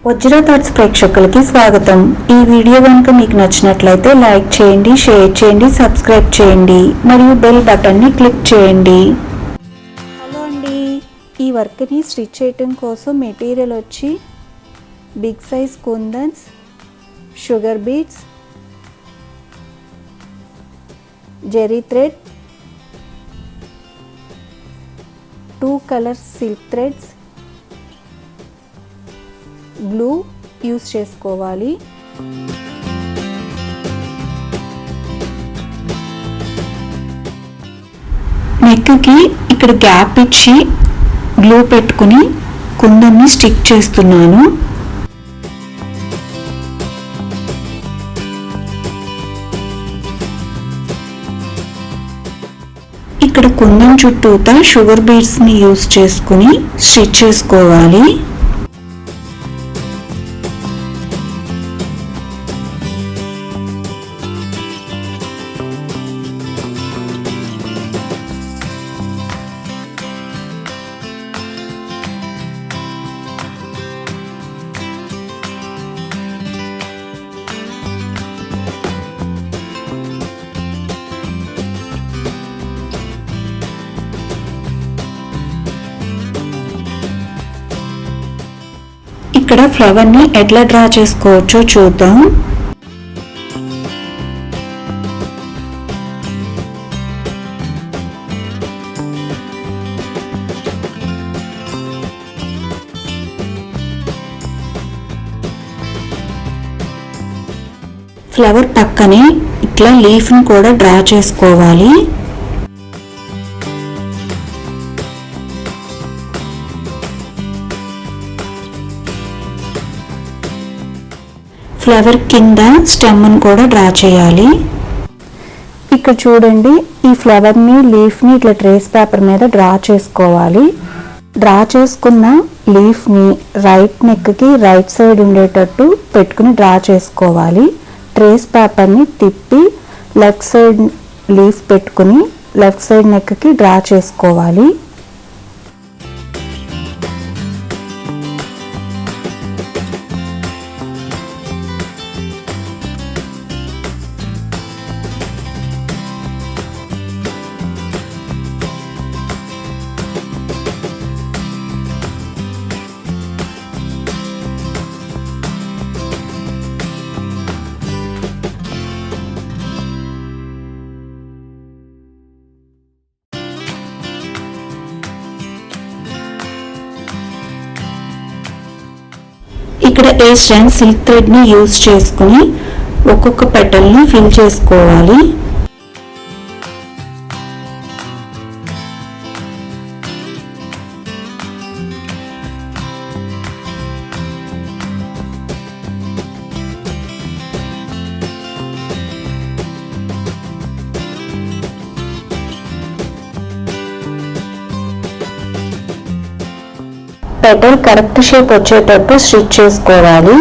వజ్ర thoughts ప్రేక్షకులకి స్వాగతం. ఈ వీడియో కనుక మీకు నచ్చినట్లయితే లైక్ చేయండి, షేర్ చేయండి, సబ్స్క్రైబ్ చేయండి మరియు బెల్ బటన్ని క్లిక్ చేయండి. హలో అండి, ఈ వర్క్ని స్టిచ్ చేయటం కోసం మెటీరియల్ వచ్చి big size kundans, sugar beads, zari thread, 2 colours silk threads, blue use చేసుకోవాలి. నెక్కి ఇక్కడ గ్యాప్ ఇచ్చి గ్లూ పెట్టుకుని కుందన్ని స్టిక్ చేస్తున్నాను. ఇక్కడ కుందన్ చుట్టూతా షుగర్ బీడ్స్ని యూస్ చేసుకుని స్టిచ్ చేసుకోవాలి. ఇక్కడ ఫ్లవర్ని ఎట్లా డ్రా చేసుకోవచ్చో చూద్దాం. ఫ్లవర్ పక్కనే ఇట్లా లీఫ్ని కూడా డ్రా చేసుకోవాలి. ఫ్లవర్ కింద స్టెమ్ని కూడా డ్రా చేయాలి. ఇక్కడ చూడండి, ఈ ఫ్లవర్ని లీఫ్ని ఇట్లా ట్రేస్ పేపర్ మీద డ్రా చేసుకోవాలి. డ్రా చేసుకున్న లీఫ్ని రైట్ నెక్కి రైట్ సైడ్ ఉండేటట్టు పెట్టుకుని డ్రా చేసుకోవాలి. ట్రేస్ పేపర్ని తిప్పి లెఫ్ట్ సైడ్ లీఫ్ పెట్టుకుని లెఫ్ట్ సైడ్ నెక్కి డ్రా చేసుకోవాలి. ఇక్కడ ఏ స్ట్రాండ్ సిల్క్ థ్రెడ్ని యూజ్ చేసుకుని ఒక్కొక్క పెటల్ని ఫిల్ చేసుకోవాలి. పెటల్ కరెక్ట్ షేప్ వచ్చేటట్టు స్టిచ్ చేసుకోవాలి.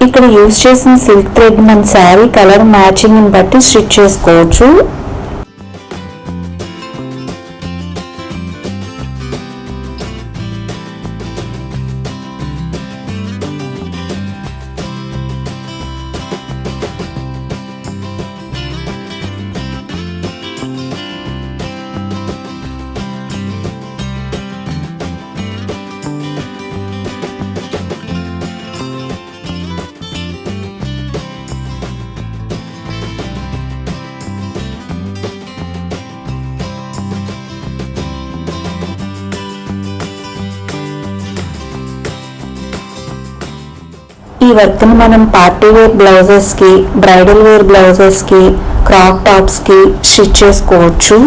ఇక్కడ యూజ్ చేసిన సిల్క్ థ్రెడ్ మన శారీ కలర్ మ్యాచింగ్ బట్టి స్టిచ్ చేసుకోవచ్చు. ఈ వర్క్ని మనం party wear బ్లౌజెస్కి, bridal wear బ్లౌజెస్కి, crop టాప్స్కి stitch చేసుకోవచ్చు.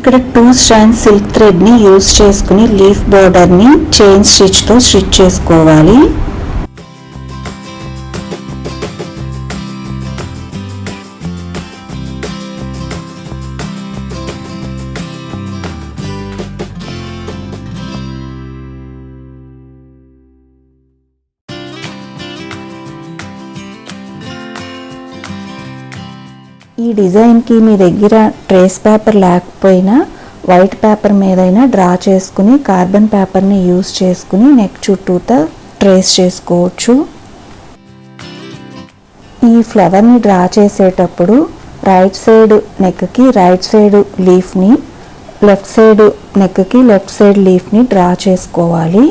ఇక్కడ 2 strands సిల్క్ థ్రెడ్ని యూజ్ చేసుకుని లీఫ్ బార్డర్ని చైన్ స్టిచ్తో స్టిచ్ చేసుకోవాలి. ఈ డిజైన్కి మీ దగ్గర ట్రేస్ పేపర్ లేకపోయినా వైట్ పేపర్ మీదైనా డ్రా చేసుకుని కార్బన్ పేపర్ని యూజ్ చేసుకుని నెక్ చుట్టూతా ట్రేస్ చేసుకోవచ్చు. ఈ ఫ్లవర్ని డ్రా చేసేటప్పుడు రైట్ సైడ్ నెక్కి రైట్ సైడ్ లీఫ్ని, లెఫ్ట్ సైడ్ నెక్కి లెఫ్ట్ సైడ్ లీఫ్ని డ్రా చేసుకోవాలి.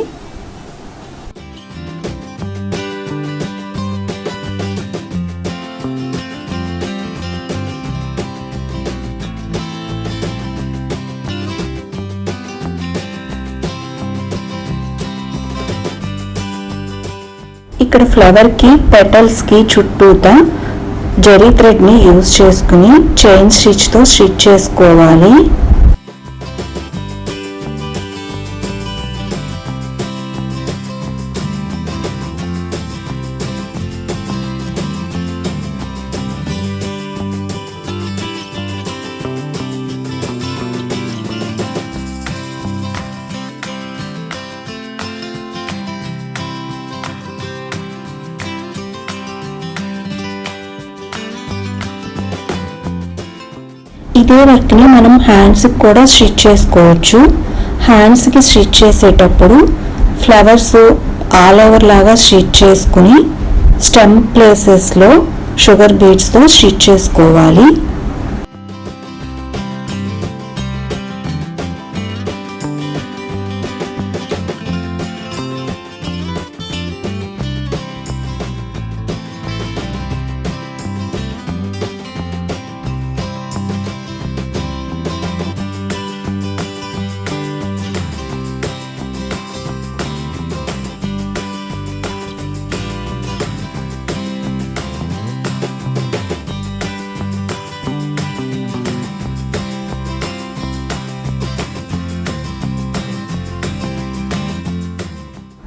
ఇక్కడ ఫ్లవర్కి పెటల్స్కి చుట్టూతా జరీ థ్రెడ్ని యూజ్ చేసుకుని చైన్ స్టిచ్తో స్టిచ్ చేసుకోవాలి. ఇదే వర్క్ని మనం హ్యాండ్స్కి కూడా స్టిచ్ చేసుకోవచ్చు. హ్యాండ్స్కి స్టిచ్ చేసేటప్పుడు ఫ్లవర్స్ ఆల్ ఓవర్ లాగా స్టిచ్ చేసుకుని స్టెమ్ ప్లేసెస్లో షుగర్ బీడ్స్తో స్టిచ్ చేసుకోవాలి.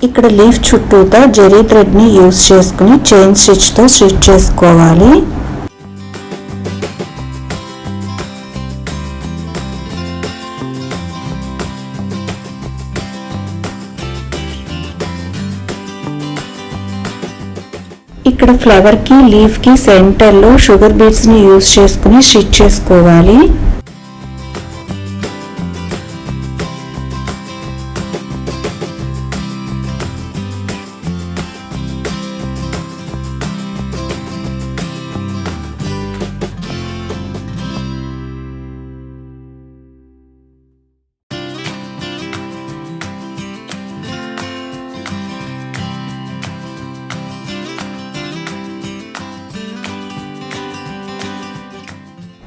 ఇక్కడ లీఫ్ చుట్టూతా జరీ థ్రెడ్ని యూజ్ చేసుకుని చైన్ స్టిచ్తో స్టిచ్ చేసుకోవాలి. ఇక్కడ ఫ్లవర్కి లీఫ్కి సెంటర్లో షుగర్ బీడ్స్ని యూజ్ చేసుకుని స్టిచ్ చేసుకోవాలి.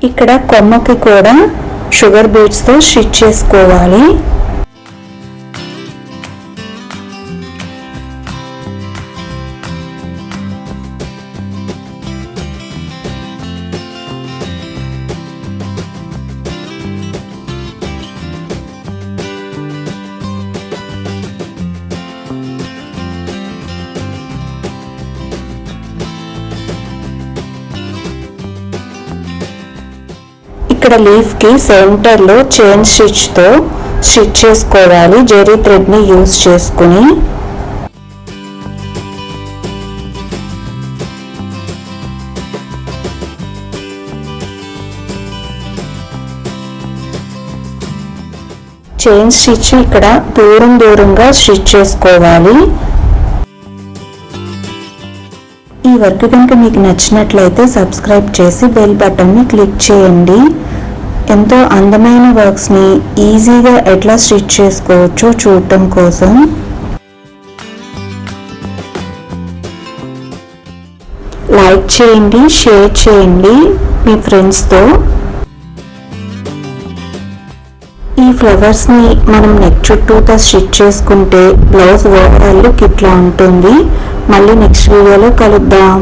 ఇక్కడ కొమ్మకి కూడా షుగర్ బీడ్స్తో స్టిచ్ చేసుకోవాలి. ఇక్కడ లీఫ్కి సెంటర్లో చైన్ స్టిచ్తో స్టిచ్ చేసుకోవాలి జరీ థ్రెడ్ని యూజ్ చేసుకుని. చైన్ స్టిచ్ ఇక్కడ దూరంగా స్టిచ్ చేసుకోవాలి. ఈ వర్క్ కనుక మీకు నచ్చినట్లయితే సబ్స్క్రైబ్ చేసి బెల్ బటన్ని క్లిక్ చేయండి. ఎంతో అందమైన వర్క్స్ని ఈజీగా ఎట్లా స్టిచ్ చేసుకోవచ్చో చూడటం కోసం. లైక్ చేయండి, షేర్ చేయండి మీ ఫ్రెండ్స్తో. ఈ ఫ్లవర్స్ని మనం నెక్ చుట్టూతో స్టిచ్ చేసుకుంటే బ్లౌజ్ ఓవరాల్ లుక్ ఇట్లా ఉంటుంది. మళ్ళీ నెక్స్ట్ వీడియోలో కలుద్దాం.